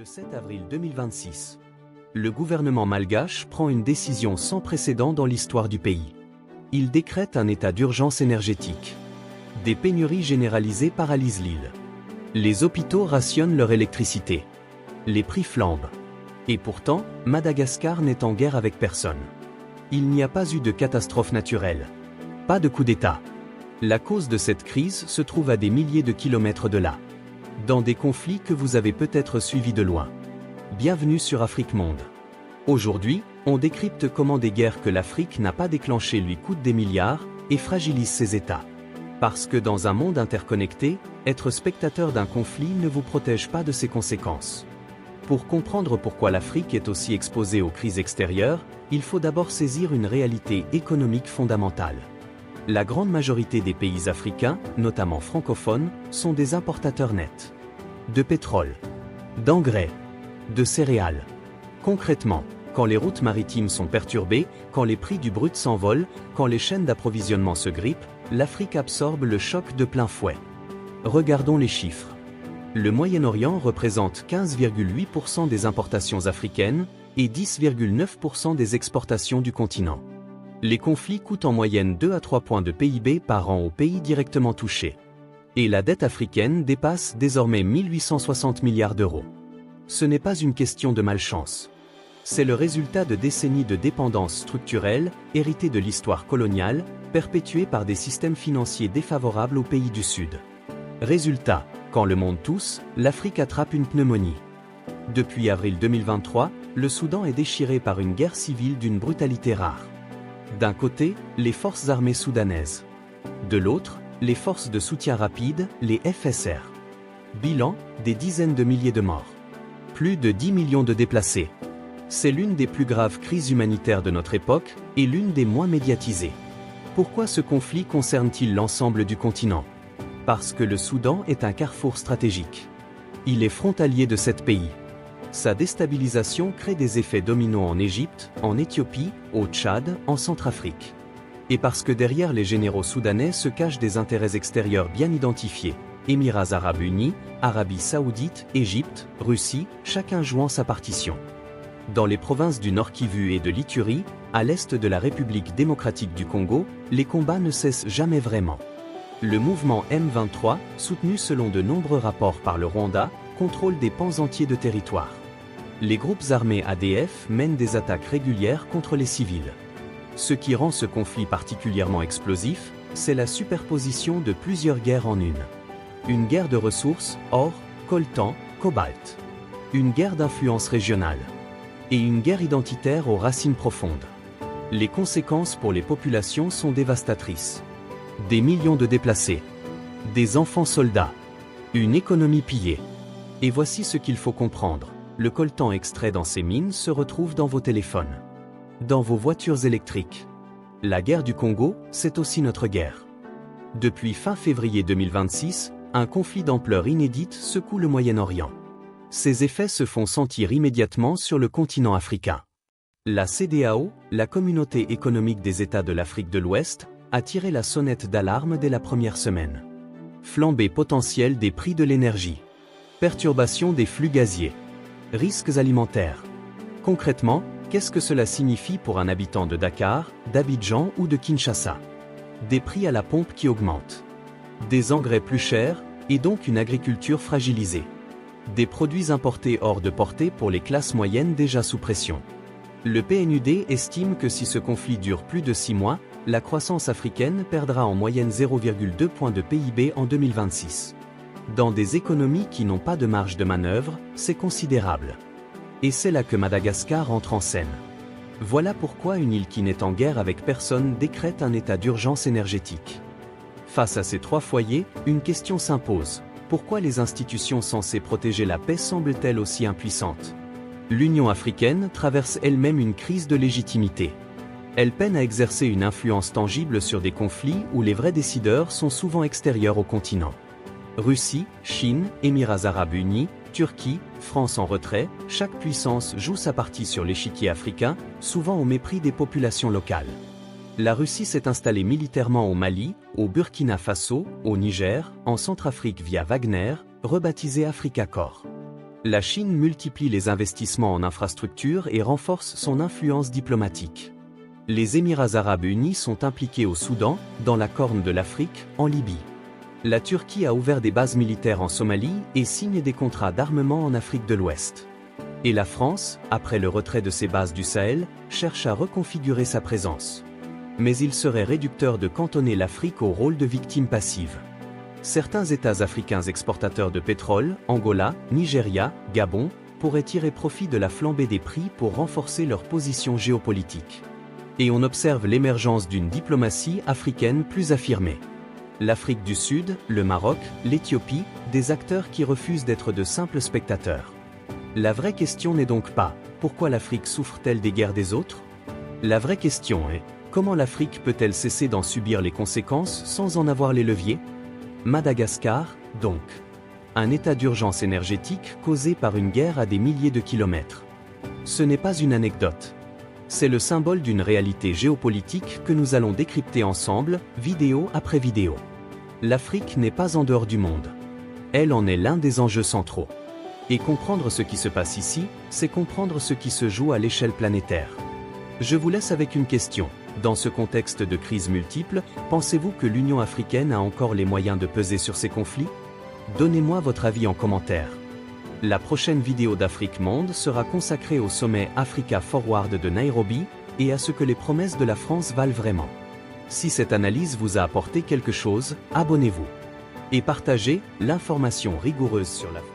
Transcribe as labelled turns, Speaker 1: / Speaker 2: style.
Speaker 1: Le 7 avril 2026, le gouvernement malgache prend une décision sans précédent dans l'histoire du pays. Il décrète un état d'urgence énergétique. Des pénuries généralisées paralysent l'île. Les hôpitaux rationnent leur électricité. Les prix flambent. Et pourtant, Madagascar n'est en guerre avec personne. Il n'y a pas eu de catastrophe naturelle. Pas de coup d'État. La cause de cette crise se trouve à des milliers de kilomètres de là. Dans des conflits que vous avez peut-être suivis de loin. Bienvenue sur Afrique Monde. Aujourd'hui, on décrypte comment des guerres que l'Afrique n'a pas déclenchées lui coûtent des milliards et fragilisent ses États. Parce que dans un monde interconnecté, être spectateur d'un conflit ne vous protège pas de ses conséquences. Pour comprendre pourquoi l'Afrique est aussi exposée aux crises extérieures, il faut d'abord saisir une réalité économique fondamentale. La grande majorité des pays africains, notamment francophones, sont des importateurs nets. De pétrole, d'engrais, de céréales. Concrètement, quand les routes maritimes sont perturbées, quand les prix du brut s'envolent, quand les chaînes d'approvisionnement se grippent, l'Afrique absorbe le choc de plein fouet. Regardons les chiffres. Le Moyen-Orient représente 15,8% des importations africaines et 10,9% des exportations du continent. Les conflits coûtent en moyenne 2 à 3 points de PIB par an aux pays directement touchés. Et la dette africaine dépasse désormais 1860 milliards d'euros. Ce n'est pas une question de malchance. C'est le résultat de décennies de dépendance structurelle, héritée de l'histoire coloniale, perpétuée par des systèmes financiers défavorables aux pays du Sud. Résultat, quand le monde tousse, l'Afrique attrape une pneumonie. Depuis avril 2023, le Soudan est déchiré par une guerre civile d'une brutalité rare. D'un côté, les forces armées soudanaises. De l'autre, les forces de soutien rapide, les FSR. Bilan, des dizaines de milliers de morts. Plus de 10 millions de déplacés. C'est l'une des plus graves crises humanitaires de notre époque et l'une des moins médiatisées. Pourquoi ce conflit concerne-t-il l'ensemble du continent? Parce que le Soudan est un carrefour stratégique. Il est frontalier de 7 pays. Sa déstabilisation crée des effets dominos en Égypte, en Éthiopie, au Tchad, en Centrafrique. Et parce que derrière les généraux soudanais se cachent des intérêts extérieurs bien identifiés. Émirats arabes unis, Arabie saoudite, Égypte, Russie, chacun jouant sa partition. Dans les provinces du Nord Kivu et de l'Ituri, à l'est de la République démocratique du Congo, les combats ne cessent jamais vraiment. Le mouvement M23, soutenu selon de nombreux rapports par le Rwanda, contrôle des pans entiers de territoire. Les groupes armés ADF mènent des attaques régulières contre les civils. Ce qui rend ce conflit particulièrement explosif, c'est la superposition de plusieurs guerres en une. Une guerre de ressources, or, coltan, cobalt. Une guerre d'influence régionale. Et une guerre identitaire aux racines profondes. Les conséquences pour les populations sont dévastatrices. Des millions de déplacés. Des enfants soldats. Une économie pillée. Et voici ce qu'il faut comprendre. Le coltan extrait dans ces mines se retrouve dans vos téléphones. Dans vos voitures électriques. La guerre du Congo, c'est aussi notre guerre. Depuis fin février 2026, un conflit d'ampleur inédite secoue le Moyen-Orient. Ses effets se font sentir immédiatement sur le continent africain. La CEDEAO, la Communauté économique des États de l'Afrique de l'Ouest, a tiré la sonnette d'alarme dès la première semaine. Flambée potentielle des prix de l'énergie. Perturbation des flux gaziers. Risques alimentaires. Concrètement, qu'est-ce que cela signifie pour un habitant de Dakar, d'Abidjan ou de Kinshasa? Des prix à la pompe qui augmentent. Des engrais plus chers, et donc une agriculture fragilisée. Des produits importés hors de portée pour les classes moyennes déjà sous pression. Le PNUD estime que si ce conflit dure plus de 6 mois, la croissance africaine perdra en moyenne 0,2 points de PIB en 2026. Dans des économies qui n'ont pas de marge de manœuvre, c'est considérable. Et c'est là que Madagascar entre en scène. Voilà pourquoi une île qui n'est en guerre avec personne décrète un état d'urgence énergétique. Face à ces 3 foyers, une question s'impose. Pourquoi les institutions censées protéger la paix semblent-elles aussi impuissantes? L'Union africaine traverse elle-même une crise de légitimité. Elle peine à exercer une influence tangible sur des conflits où les vrais décideurs sont souvent extérieurs au continent. Russie, Chine, Émirats arabes unis, Turquie, France en retrait, chaque puissance joue sa partie sur l'échiquier africain, souvent au mépris des populations locales. La Russie s'est installée militairement au Mali, au Burkina Faso, au Niger, en Centrafrique via Wagner, rebaptisé Africa Corps. La Chine multiplie les investissements en infrastructures et renforce son influence diplomatique. Les Émirats arabes unis sont impliqués au Soudan, dans la Corne de l'Afrique, en Libye. La Turquie a ouvert des bases militaires en Somalie et signe des contrats d'armement en Afrique de l'Ouest. Et la France, après le retrait de ses bases du Sahel, cherche à reconfigurer sa présence. Mais il serait réducteur de cantonner l'Afrique au rôle de victime passive. Certains États africains exportateurs de pétrole, Angola, Nigeria, Gabon, pourraient tirer profit de la flambée des prix pour renforcer leur position géopolitique. Et on observe l'émergence d'une diplomatie africaine plus affirmée. L'Afrique du Sud, le Maroc, l'Éthiopie, des acteurs qui refusent d'être de simples spectateurs. La vraie question n'est donc pas « Pourquoi l'Afrique souffre-t-elle des guerres des autres ?» La vraie question est « Comment l'Afrique peut-elle cesser d'en subir les conséquences sans en avoir les leviers ?» Madagascar, donc. Un état d'urgence énergétique causé par une guerre à des milliers de kilomètres. Ce n'est pas une anecdote. C'est le symbole d'une réalité géopolitique que nous allons décrypter ensemble, vidéo après vidéo. L'Afrique n'est pas en dehors du monde. Elle en est l'un des enjeux centraux. Et comprendre ce qui se passe ici, c'est comprendre ce qui se joue à l'échelle planétaire. Je vous laisse avec une question. Dans ce contexte de crise multiple, pensez-vous que l'Union africaine a encore les moyens de peser sur ces conflits? Donnez-moi votre avis en commentaire. La prochaine vidéo d'Afrique Monde sera consacrée au sommet Africa Forward de Nairobi et à ce que les promesses de la France valent vraiment. Si cette analyse vous a apporté quelque chose, abonnez-vous. Et partagez l'information rigoureuse sur l'Afrique.